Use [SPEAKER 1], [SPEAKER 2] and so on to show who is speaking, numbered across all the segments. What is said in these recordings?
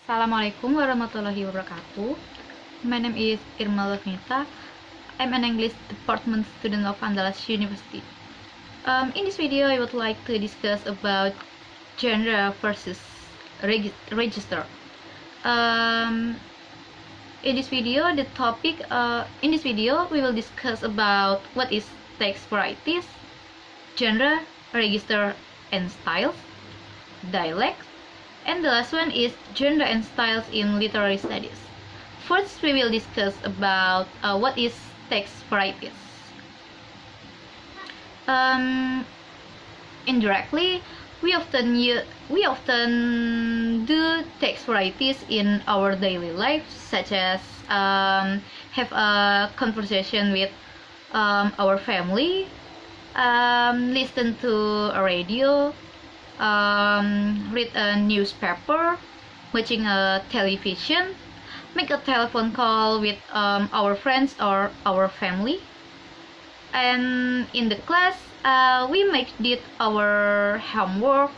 [SPEAKER 1] Assalamualaikum warahmatullahi wabarakatuh. My name is Irma Lavnita. I'm an English department student of Andalas University. In this video, I would like to discuss about genre versus register. In this video, we will discuss about what is text varieties, genre, register, and styles, dialects. And the last one is genre and styles in literary studies. First, we will discuss about what is text varieties. Indirectly, we often do text varieties in our daily life, such as have a conversation with our family, listen to a radio, read a newspaper, watching a television, make a telephone call with our friends or our family. And in the class, we did our homework,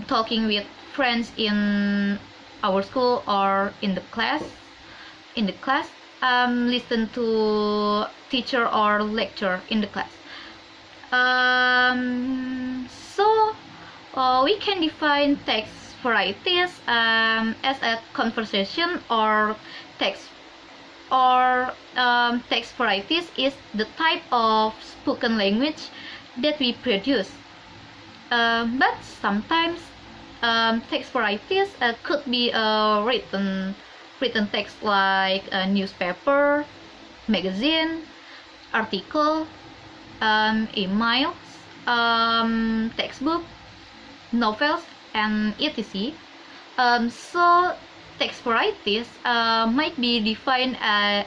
[SPEAKER 1] talking with friends in our school or in the class. Listen to teacher or lecture in the class. We can define text varieties as a conversation or text varieties is the type of spoken language that we produce. But sometimes text varieties could be written text like a newspaper, magazine, article, emails, textbook, novels, and etc. So text varieties might be defined as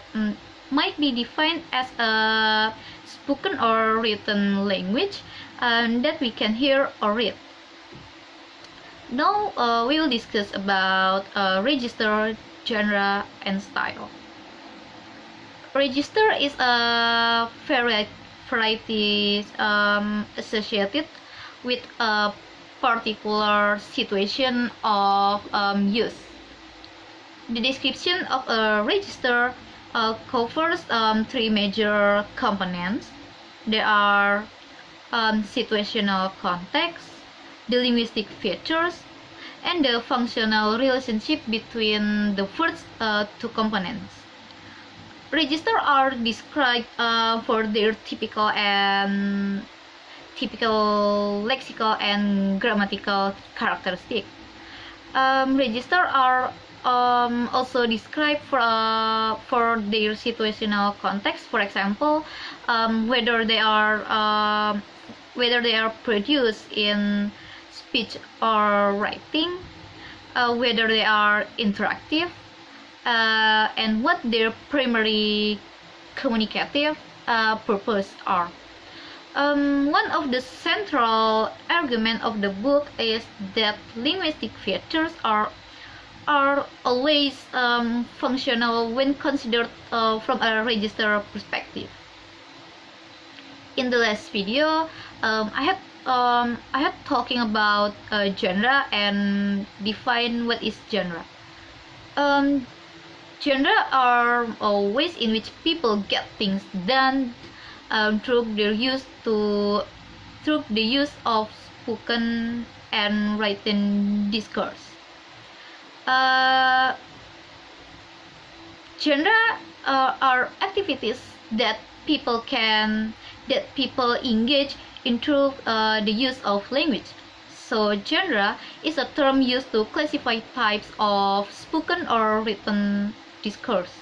[SPEAKER 1] a spoken or written language that we can hear or read. Now we will discuss about register, genre, and style. Register is a variety associated with a particular situation of use. The description of a register covers three major components. There are situational context, the linguistic features, and the functional relationship between the first two components. Registers are described for their typical lexical and grammatical characteristics. Registers are also described for their situational context. For example, whether they are produced in speech or writing, whether they are interactive, and what their primary communicative purpose are. One of the central arguments of the book is that linguistic features are always functional when considered from a register perspective. In the last video, I had talking about genre and define what is genre. Genre are ways in which people get things done through the use of spoken and written discourse. Genre are activities that people engage in through the use of language. So genre is a term used to classify types of spoken or written discourse.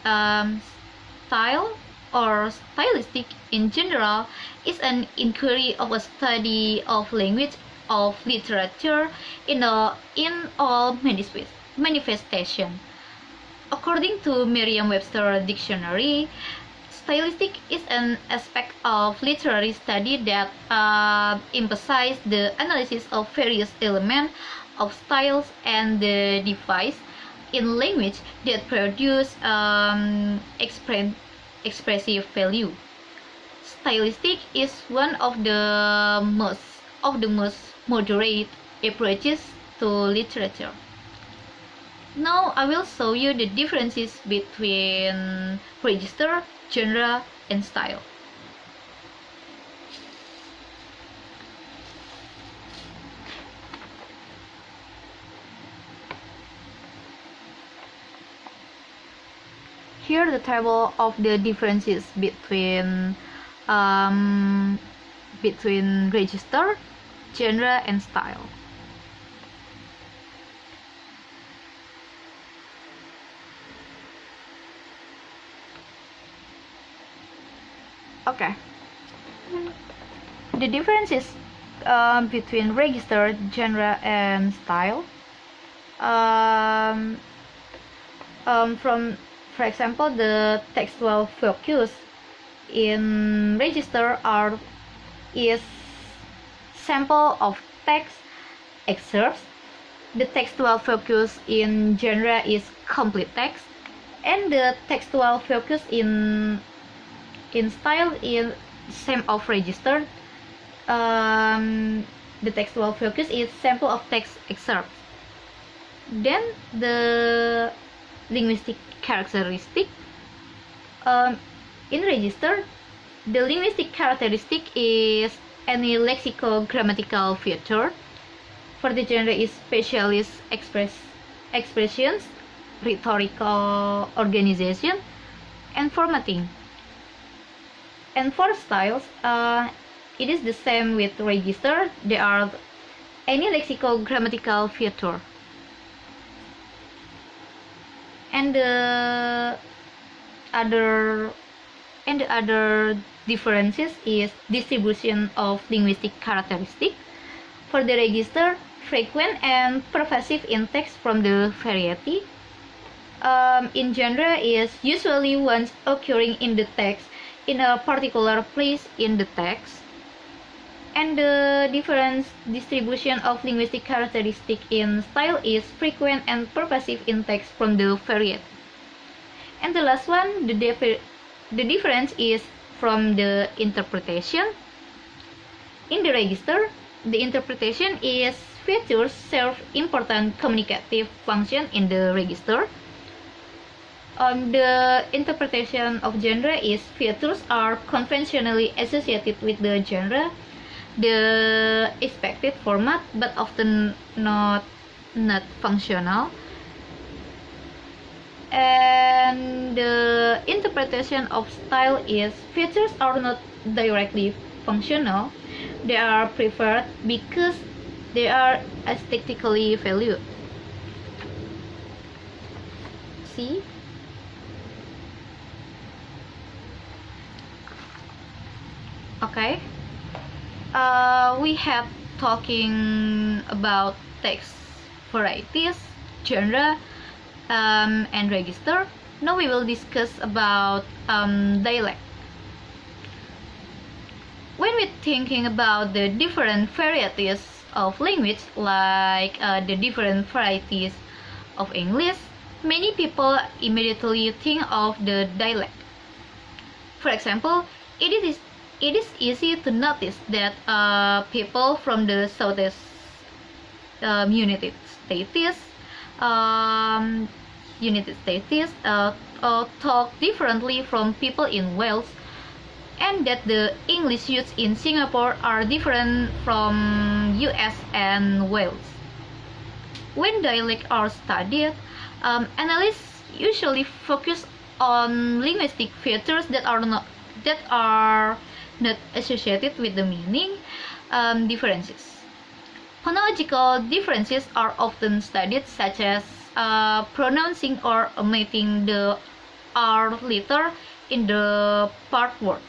[SPEAKER 1] Style or stylistic in general is an inquiry of a study of language, of literature in all manifestation. According to Merriam-Webster dictionary, stylistic is an aspect of literary study that emphasizes the analysis of various elements of styles and the device in language that produce expressive value. Stylistic is one of the most moderate approaches to literature. Now I will show you the differences between register, genre, and style. Here the table of the differences between register, genre, and style. Okay. The differences between register, genre, and style. For example, the textual focus in register is sample of text excerpts. The textual focus in genre is complete text, and the textual focus in style is same of register. The textual focus is sample of text excerpts. Then the linguistic characteristic. In register, the linguistic characteristic is any lexico-grammatical feature. For the genre is specialist expressions, rhetorical organization, and formatting. And for styles, it is the same with register. There are any lexico-grammatical feature. And the other differences is distribution of linguistic characteristic. For the register, frequent and pervasive in text from the variety. In genre is usually once occurring in the text in a particular place in the text. And the difference distribution of linguistic characteristic in style is frequent and pervasive in text from the variety. And the last one, the difference is from the interpretation. In the register, the interpretation is features serve important communicative function in the register. The interpretation of genre is features are conventionally associated with the genre, the expected format, but often not functional. And the interpretation of style is features are not directly functional. They are preferred because they are aesthetically valued. See? Okay. We have talking about text varieties, genre, and register. Now we will discuss about dialect. When we're thinking about the different varieties of language, like the different varieties of English, many people immediately think of the dialect. For example, it is easy to notice that people from the Southeast United States talk differently from people in Wales, and that the English used in Singapore are different from US and Wales. When dialects are studied, analysts usually focus on linguistic features that are not associated with the meaning differences. Phonological differences are often studied, such as pronouncing or omitting the R letter in the part word.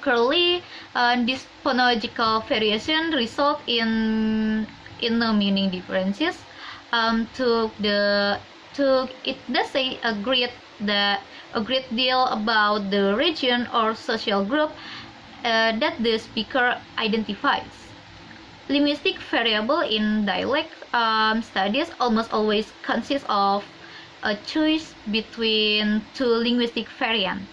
[SPEAKER 1] Currently, this phonological variation result in the meaning differences. It does say a great deal about the region or social group that the speaker identifies. Linguistic variable in dialect studies almost always consist of a choice between two linguistic variants.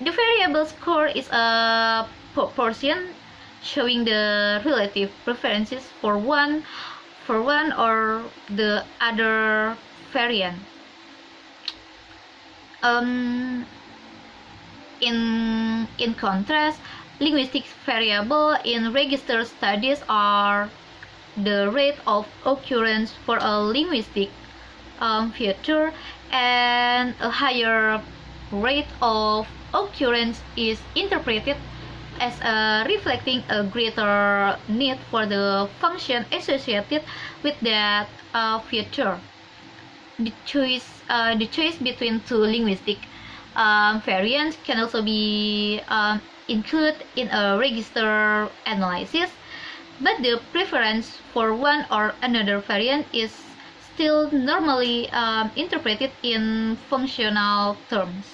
[SPEAKER 1] The variable score is a proportion showing the relative preferences for one for one or the other variant. In contrast, linguistic variable in register studies are the rate of occurrence for a linguistic feature, and a higher rate of occurrence is interpreted as reflecting a greater need for the function associated with that feature. The choice between two linguistic variants can also be included in a register analysis, but the preference for one or another variant is still normally interpreted in functional terms.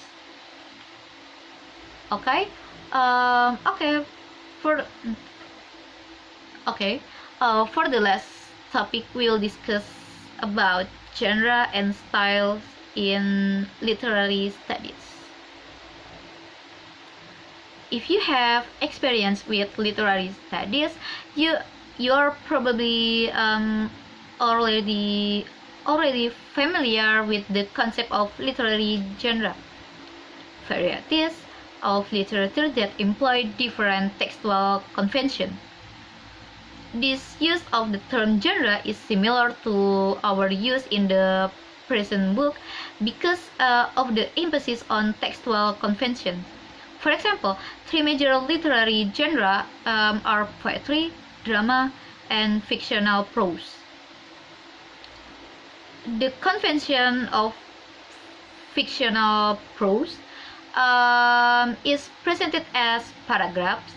[SPEAKER 1] Okay. Okay. For for the last topic, we'll discuss about genre and styles in literary studies. If you have experience with literary studies, you're probably already familiar with the concept of literary genre, varieties of literature that employ different textual conventions. This use of the term genre is similar to our use in the present book because of the emphasis on textual conventions. For example, three major literary genres are poetry, drama, and fictional prose. The convention of fictional prose is presented as paragraphs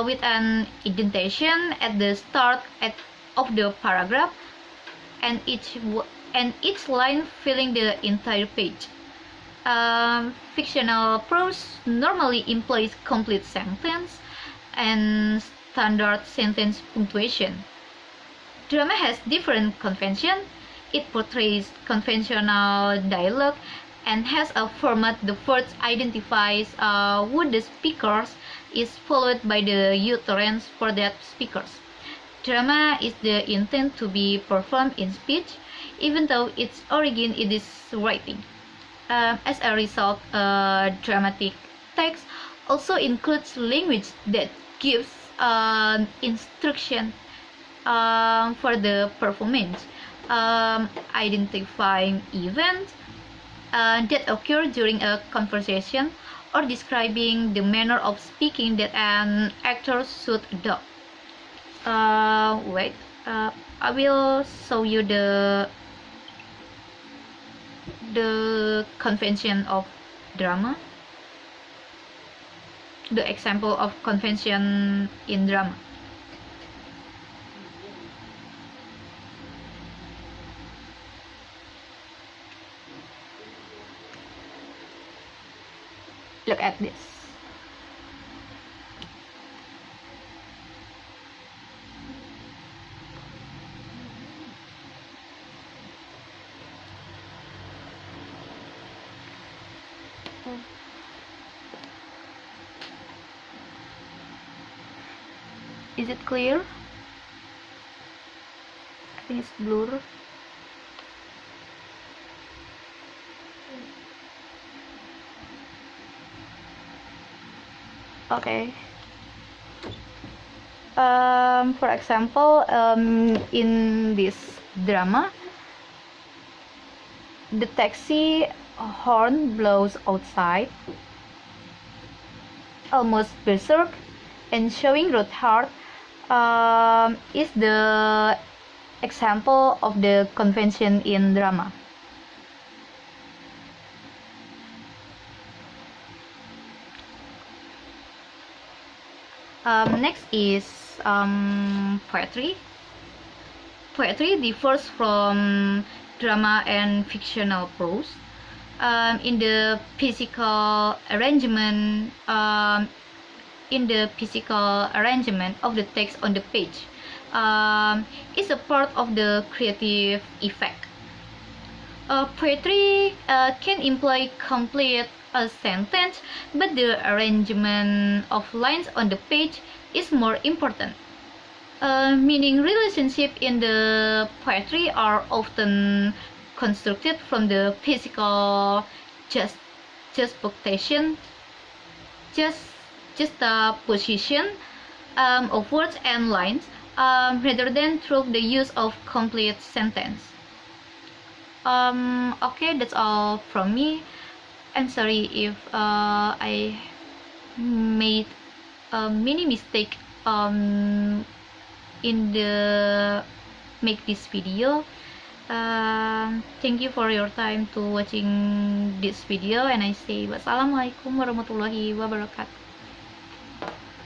[SPEAKER 1] with an indentation at the start of the paragraph, and each line filling the entire page. Fictional prose normally employs complete sentence and standard sentence punctuation. Drama has different convention. It portrays conventional dialogue and has a format the first identifies who the speakers is, followed by the utterance for that speakers. Drama is the intent to be performed in speech, even though its origin it is writing. As a result, dramatic text also includes language that gives instruction for the performance, identifying events that occur during a conversation, or describing the manner of speaking that an actor should adopt. I will show you the convention of drama, the example of convention in drama. Look at this. Is it clear? I think it's blur. Okay. For example, in this drama, the taxi horn blows outside, almost berserk, and showing road hard is the example of the convention in drama. Next is poetry. Poetry differs from drama and fictional prose in the physical arrangement of the text on the page. Is a part of the creative effect. Poetry can imply complete a sentence, but the arrangement of lines on the page is more important. Meaning relationship in the poetry are often constructed from the physical just juxtaposition, just just the position of words and lines, rather than through the use of complete sentence. Okay, that's all from me. I'm sorry if I made a mini mistake in the make this video. Thank you for your time to watching this video, and I say wassalamualaikum warahmatullahi wabarakatuh.